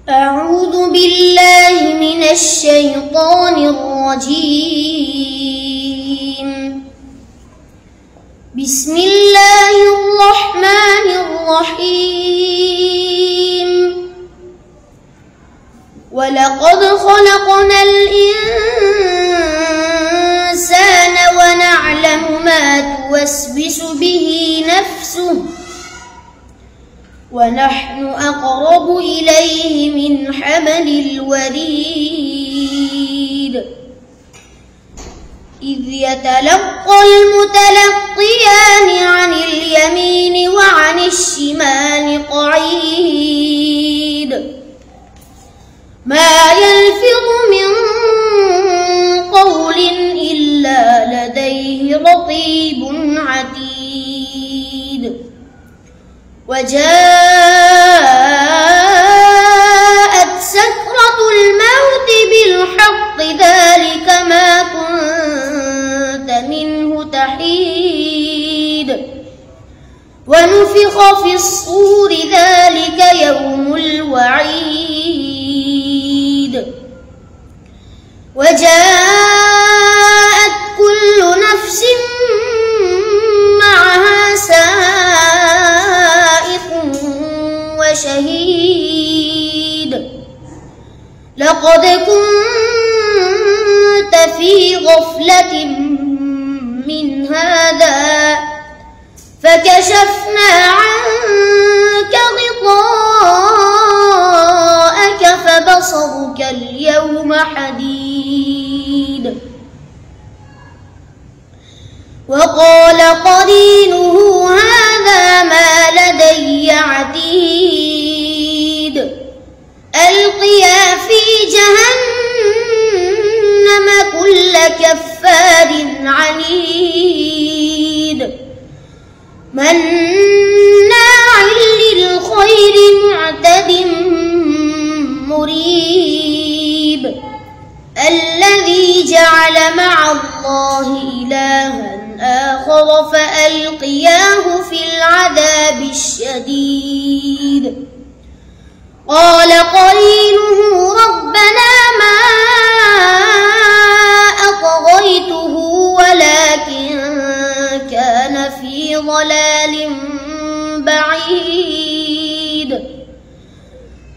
أعوذ بالله من الشيطان الرجيم. بسم الله الرحمن الرحيم. ولقد خلقنا الإنسان ونعلم ما توسوس به نفسه ونحن أقرب إليه من حبل الوريد. إذ يتلقى المتلقيان عن اليمين وعن الشمال قعيد. ما يلفظ من قول إلا لديه رقيب عتيد. وجاءت سكرة الموت بالحق ذلك ما كنت منه تحيد. ونفخ في الصور ذلك يوم الوعيد. وجاءت كل نفس معها سائق وشهيد. لقد كنت في غفلة من هذا فكشفنا عنك غطاءك فبصرك اليوم حديد. وقال قرينه هذا ما لدي عتيد. ألقيا في جهنم كل كفار عنيد. مناع للخير معتد مريب. الذي جعل مع الله إلها آخر فألقياه في العذاب الشديد. قال قرينه ربنا ما أطغيته ولكن كان في ضلال بعيد.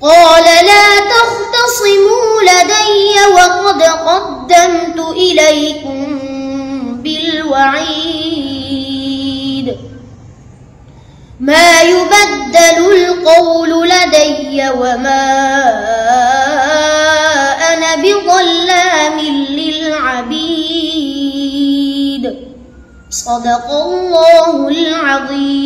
قال لا تختصموا لدي وقد قدمت إليكم بالوعيد. ما يبدل القول لدي وما أنا بظلام للعبيد. صدق الله العظيم.